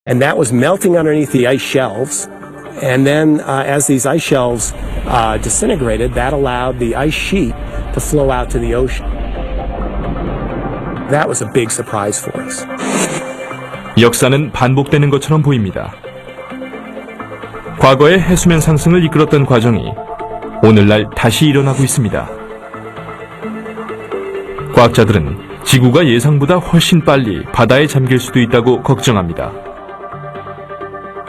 And that was melting underneath the ice shelves. And then as these ice shelves disintegrated, that allowed the ice sheet to flow out to the ocean. That was a big surprise for us. 역사는 반복되는 것처럼 보입니다. 과거의 해수면 상승을 이끌었던 과정이 오늘날 다시 일어나고 있습니다. 과학자들은 지구가 예상보다 훨씬 빨리 바다에 잠길 수도 있다고 걱정합니다.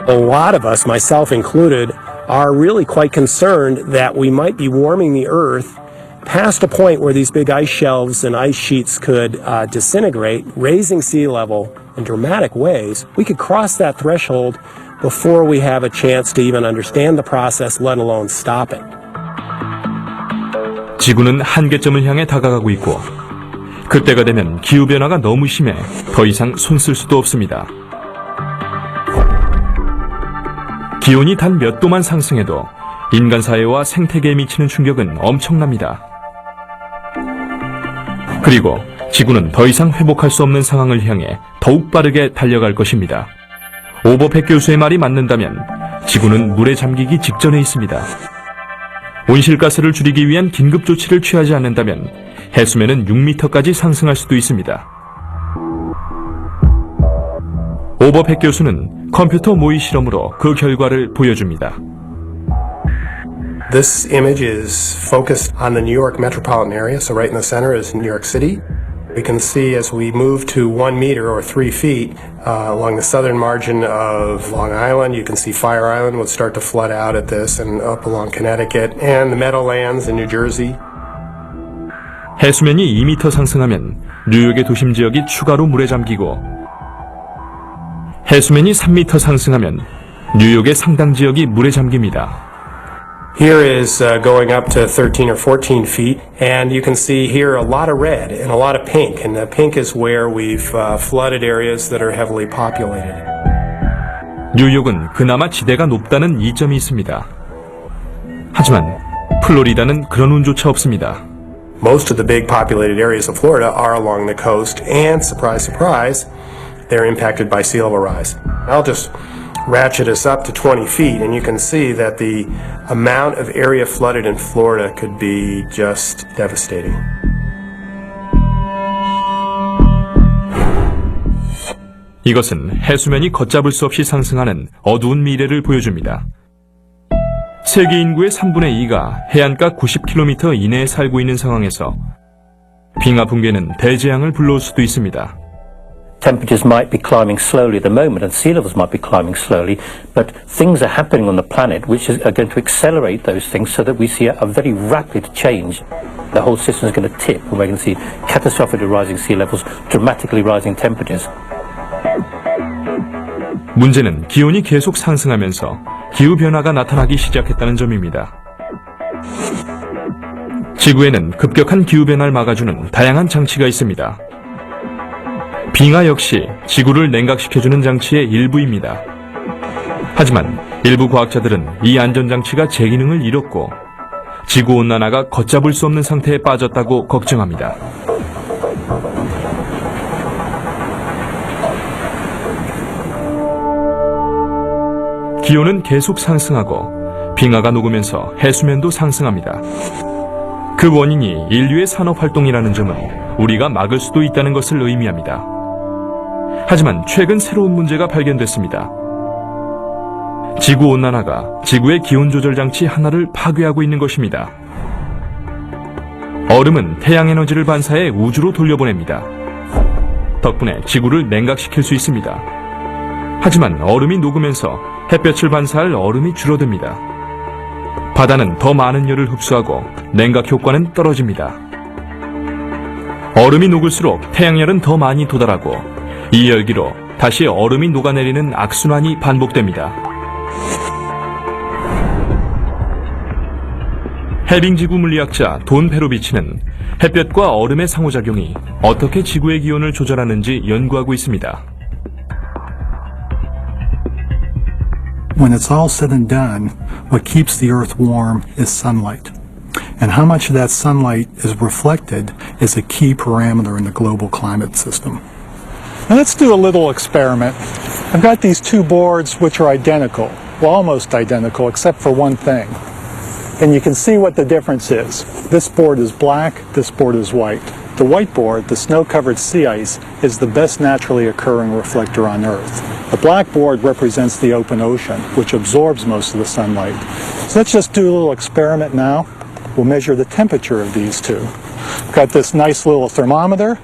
A lot of us, myself included, are really quite concerned that we might be warming the Earth past a point where these big ice shelves and ice sheets could disintegrate, raising sea level in dramatic ways. We could cross that threshold before we have a chance to even understand the process, let alone stop it. 지구는 한계점을 향해 다가가고 있고 그때가 되면 기후변화가 너무 심해 더 이상 손쓸 수도 없습니다. 기온이 단 몇 도만 상승해도 인간 사회와 생태계에 미치는 충격은 엄청납니다. 그리고 지구는 더 이상 회복할 수 없는 상황을 향해 더욱 빠르게 달려갈 것입니다. 오버팩 교수의 말이 맞는다면 지구는 물에 잠기기 직전에 있습니다. 온실가스를 줄이기 위한 긴급 조치를 취하지 않는다면 해수면은 6m까지 상승할 수도 있습니다. 오버팩 교수는 컴퓨터 모의 실험으로 그 결과를 보여줍니다. This image is focused on the New York metropolitan area, so right in the center is New York City. We can see as we move to 1 meter or 3 feet along the southern margin of Long Island, you can see Fire Island would start to flood out at this and up along Connecticut and the Meadowlands in New Jersey. 해수면이 2m 상승하면 뉴욕의 도심 지역이 추가로 물에 잠기고 해수면이 3m 상승하면 뉴욕의 상당 지역이 물에 잠깁니다. Here is going up to 13 or 14 feet, and you can see here a lot of red and a lot of pink, and the pink is where we've flooded areas that are heavily populated. 뉴욕은 그나마 지대가 높다는 이점이 있습니다. 하지만 플로리다는 그런 운조차 없습니다. Most of the big populated areas of Florida are along the coast, and surprise, surprise, they're impacted by sea level rise. I'll just ratchet us up to 20 feet, and you can see that the amount of area flooded in Florida could be just devastating. 이것은 해수면이 걷잡을 수 없이 상승하는 어두운 미래를 보여줍니다. 세계 인구의 3분의 2가 해안가 90km 이내에 살고 있는 상황에서 빙하 붕괴는 대재앙을 불러올 수도 있습니다. Temperatures might be climbing slowly at the moment and sea levels might be climbing slowly, but things are happening on the planet which are going to accelerate those things so that we see a very rapid change. The whole system is going to tip and we're going to see catastrophically rising sea levels, dramatically rising temperatures. 문제는 기온이 계속 상승하면서 기후변화가 나타나기 시작했다는 점입니다. 지구에는 급격한 기후변화를 막아주는 다양한 장치가 있습니다. 빙하 역시 지구를 냉각시켜주는 장치의 일부입니다. 하지만 일부 과학자들은 이 안전장치가 제 기능을 잃었고 지구온난화가 걷잡을 수 없는 상태에 빠졌다고 걱정합니다. 기온은 계속 상승하고 빙하가 녹으면서 해수면도 상승합니다. 그 원인이 인류의 산업활동이라는 점은 우리가 막을 수도 있다는 것을 의미합니다. 하지만 최근 새로운 문제가 발견됐습니다. 지구온난화가 지구의 기온조절 장치 하나를 파괴하고 있는 것입니다. 얼음은 태양에너지를 반사해 우주로 돌려보냅니다. 덕분에 지구를 냉각시킬 수 있습니다. 하지만 얼음이 녹으면서 햇볕을 반사할 얼음이 줄어듭니다. 바다는 더 많은 열을 흡수하고 냉각 효과는 떨어집니다. 얼음이 녹을수록 태양열은 더 많이 도달하고 이 열기로 다시 얼음이 녹아내리는 악순환이 반복됩니다. 해빙지구 물리학자 돈 페로비치는 햇볕과 얼음의 상호작용이 어떻게 지구의 기온을 조절하는지 연구하고 있습니다. When it's all said and done, what keeps the earth warm is sunlight. And how much of that sunlight is reflected is a key parameter in the global climate system. Now let's do a little experiment. I've got these two boards which are identical, well, almost identical, except for one thing. And you can see what the difference is. This board is black, this board is white. The white board, the snow-covered sea ice, is the best naturally occurring reflector on Earth. The black board represents the open ocean, which absorbs most of the sunlight. So let's just do a little experiment now. We'll measure the temperature of these two. Got this nice little thermometer.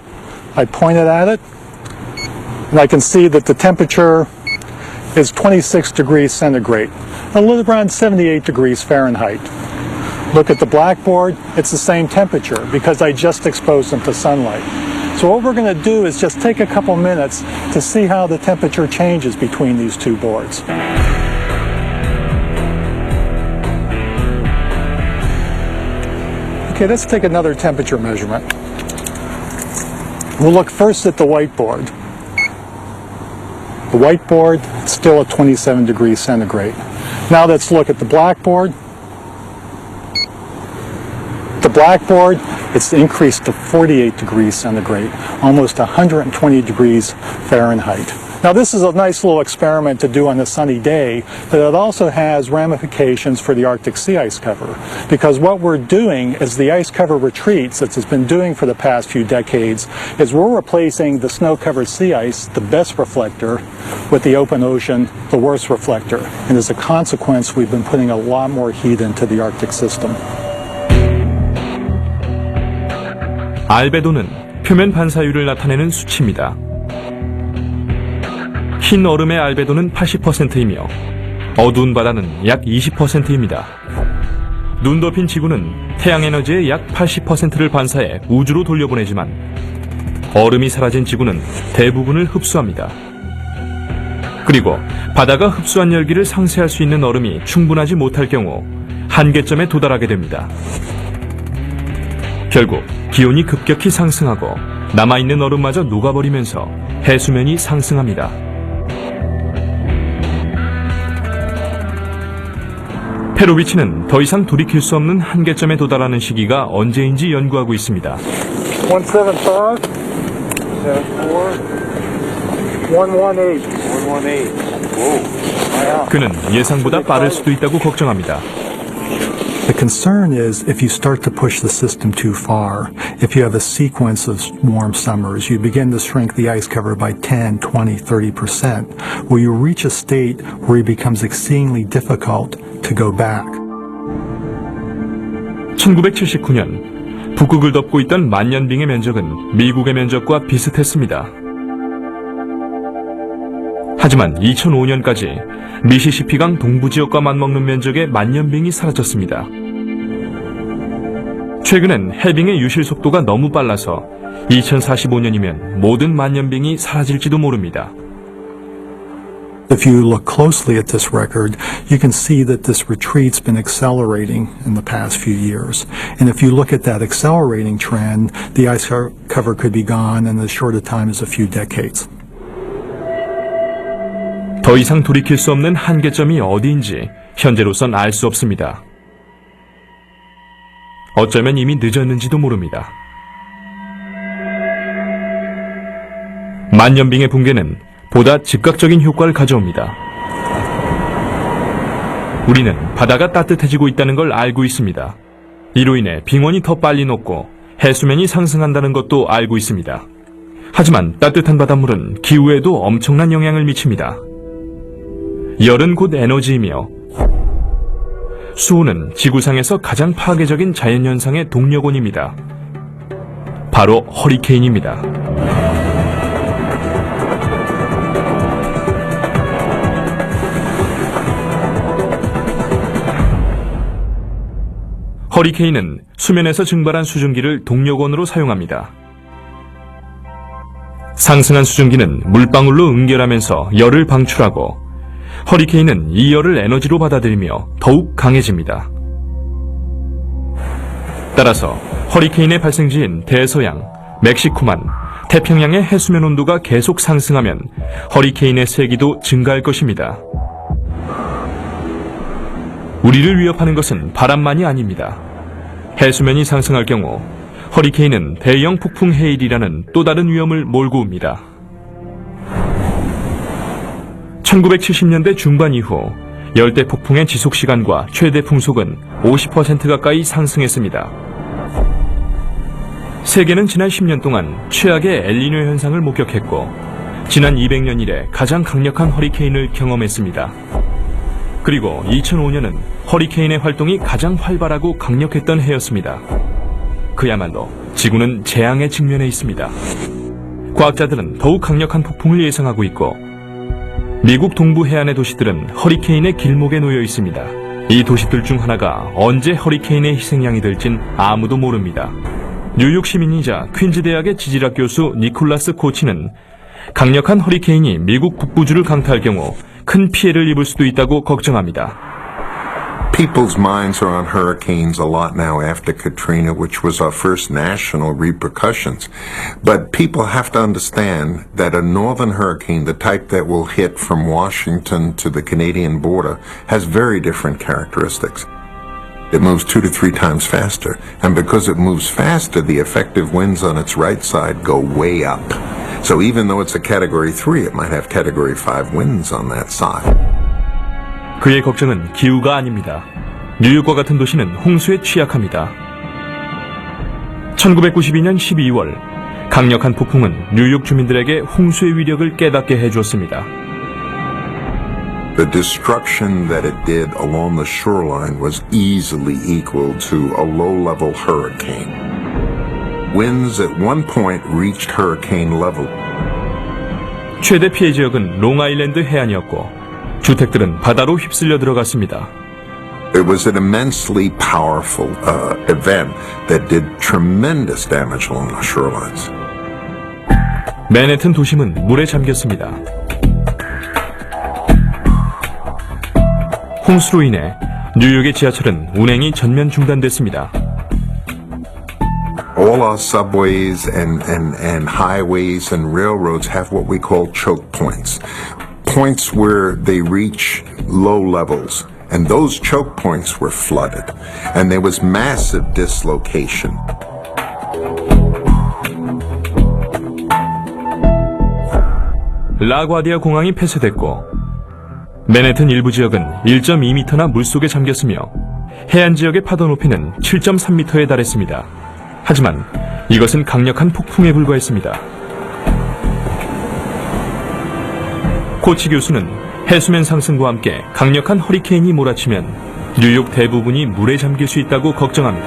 I pointed at it, and I can see that the temperature is 26 degrees centigrade, a little around 78 degrees Fahrenheit. Look at the blackboard, it's the same temperature because I just exposed them to sunlight. So what we're going to do is just take a couple minutes to see how the temperature changes between these two boards. Okay, let's take another temperature measurement. We'll look first at the whiteboard. The whiteboard, it's still at 27 degrees centigrade. Now let's look at the blackboard. The blackboard, it's increased to 48 degrees centigrade, almost 120 degrees Fahrenheit. Now this is a nice little experiment to do on a sunny day, but it also has ramifications for the Arctic sea ice cover. Because what we're doing as the ice cover retreats, as it's been doing for the past few decades, is we're replacing the snow-covered sea ice, the best reflector, with the open ocean, the worst reflector. And as a consequence, we've been putting a lot more heat into the Arctic system. 알베도는 표면 반사율을 나타내는 수치입니다. 흰 얼음의 알베도는 80%이며 어두운 바다는 약 20%입니다. 눈 덮인 지구는 태양 에너지의 약 80%를 반사해 우주로 돌려보내지만 얼음이 사라진 지구는 대부분을 흡수합니다. 그리고 바다가 흡수한 열기를 상쇄할 수 있는 얼음이 충분하지 못할 경우 한계점에 도달하게 됩니다. 결국 기온이 급격히 상승하고 남아있는 얼음마저 녹아버리면서 해수면이 상승합니다. 페로비치는 더 이상 돌이킬 수 없는 한계점에 도달하는 시기가 언제인지 연구하고 있습니다. 175, 118. 그는 예상보다 빠를 수도 있다고 걱정합니다. The concern is if you start to push the system too far, if you have a sequence of warm summers, you begin to shrink the ice cover by 10, 20, 30%, where you reach a state where it becomes exceedingly difficult to go back. 1979년 북극을 덮고 있던 만년빙의 면적은 미국의 면적과 비슷했습니다. 하지만 2005년까지 미시시피강 동부 지역과 맞먹는 면적의 만년빙이 사라졌습니다. 최근엔 해빙의 유실 속도가 너무 빨라서 2045년이면 모든 만년빙이 사라질지도 모릅니다. If you look closely at this record, you can see that this retreat's been accelerating in the past few years. And if you look at that accelerating trend, the ice cover could be gone in as short a time as a few decades. 더 이상 돌이킬 수 없는 한계점이 어디인지 현재로선 알 수 없습니다. 어쩌면 이미 늦었는지도 모릅니다. 만년빙의 붕괴는 보다 즉각적인 효과를 가져옵니다. 우리는 바다가 따뜻해지고 있다는 걸 알고 있습니다. 이로 인해 빙원이 더 빨리 녹고 해수면이 상승한다는 것도 알고 있습니다. 하지만 따뜻한 바닷물은 기후에도 엄청난 영향을 미칩니다. 열은 곧 에너지이며 수온은 지구상에서 가장 파괴적인 자연현상의 동력원입니다. 바로 허리케인입니다. 허리케인은 수면에서 증발한 수증기를 동력원으로 사용합니다. 상승한 수증기는 물방울로 응결하면서 열을 방출하고 허리케인은 이 열을 에너지로 받아들이며 더욱 강해집니다. 따라서 허리케인의 발생지인 대서양, 멕시코만, 태평양의 해수면 온도가 계속 상승하면 허리케인의 세기도 증가할 것입니다. 우리를 위협하는 것은 바람만이 아닙니다. 해수면이 상승할 경우 허리케인은 대형 폭풍 해일이라는 또 다른 위험을 몰고 옵니다. 1970년대 중반 이후 열대 폭풍의 지속 시간과 최대 풍속은 50% 가까이 상승했습니다. 세계는 지난 10년 동안 최악의 엘니뇨 현상을 목격했고 지난 200년 이래 가장 강력한 허리케인을 경험했습니다. 그리고 2005년은 허리케인의 활동이 가장 활발하고 강력했던 해였습니다. 그야말로 지구는 재앙에 직면해 있습니다. 과학자들은 더욱 강력한 폭풍을 예상하고 있고 미국 동부 해안의 도시들은 허리케인의 길목에 놓여 있습니다. 이 도시들 중 하나가 언제 허리케인의 희생양이 될진 아무도 모릅니다. 뉴욕 시민이자 퀸즈 대학의 지질학 교수 니콜라스 코치는 강력한 허리케인이 미국 북부주를 강타할 경우 큰 피해를 입을 수도 있다고 걱정합니다. People's minds are on hurricanes a lot now after Katrina, which was our first national repercussions. But people have to understand that a northern hurricane, the type that will hit from Washington to the Canadian border, has very different characteristics. It moves 2 to 3 times faster, and because it moves faster, the effective winds on its right side go way up. So even though it's a Category 3, it might have Category 5 winds on that side. 그의 걱정은 기후가 아닙니다. 뉴욕과 같은 도시는 홍수에 취약합니다. 1992년 12월 강력한 폭풍은 뉴욕 주민들에게 홍수의 위력을 깨닫게 해주었습니다. The destruction that it did along the shoreline was easily equal to a low-level hurricane. Winds at one point reached hurricane level. 최대 피해 지역은 롱아일랜드 해안이었고 주택들은 바다로 휩쓸려 들어갔습니다. It was an immensely powerful event that did tremendous damage along the shorelines. 맨해튼 도심은 물에 잠겼습니다. 홍수로 인해 뉴욕의 지하철은 운행이 전면 중단됐습니다. All our subways and highways and railroads have what we call choke points. Points where they reach low levels. And those choke points were flooded. And there was massive dislocation. 라과디아 공항이 폐쇄됐고 맨해튼 일부 지역은 1.2m나 물속에 잠겼으며 해안 지역의 파도 높이는 7.3m에 달했습니다. 하지만 이것은 강력한 폭풍에 불과했습니다. 코치 교수는 해수면 상승과 함께 강력한 허리케인이 몰아치면 뉴욕 대부분이 물에 잠길 수 있다고 걱정합니다.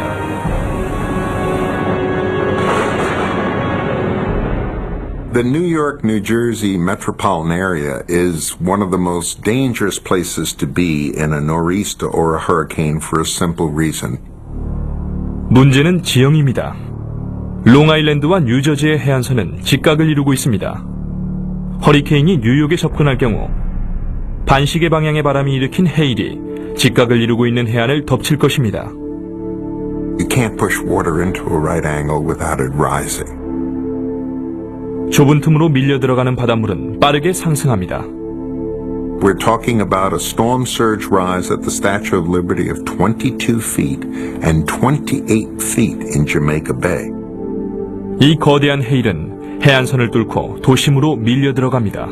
The New York, New Jersey metropolitan area is one of the most dangerous places to be in a nor'easter or a hurricane for a simple reason. 문제는 지형입니다. 롱아일랜드와 뉴저지의 해안선은 직각을 이루고 있습니다. 허리케인이 뉴욕에 접근할 경우 반시계 방향의 바람이 일으킨 헤일이 직각을 이루고 있는 해안을 덮칠 것입니다. You can't push water into a right angle without it rising. 좁은 틈으로 밀려 들어가는 바닷물은 빠르게 상승합니다. We're talking about a storm surge rise at the Statue of Liberty of 22 feet and 28 feet in Jamaica Bay. 이 거대한 헤일은 해안선을 뚫고 도심으로 밀려 들어갑니다.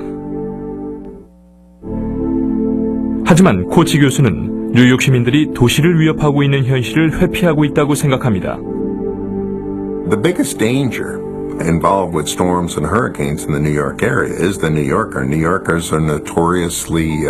하지만 코치 교수는 뉴욕 시민들이 도시를 위협하고 있는 현실을 회피하고 있다고 생각합니다. The biggest danger involved with storms and hurricanes in the New York area is the New Yorker. New Yorkers are notoriously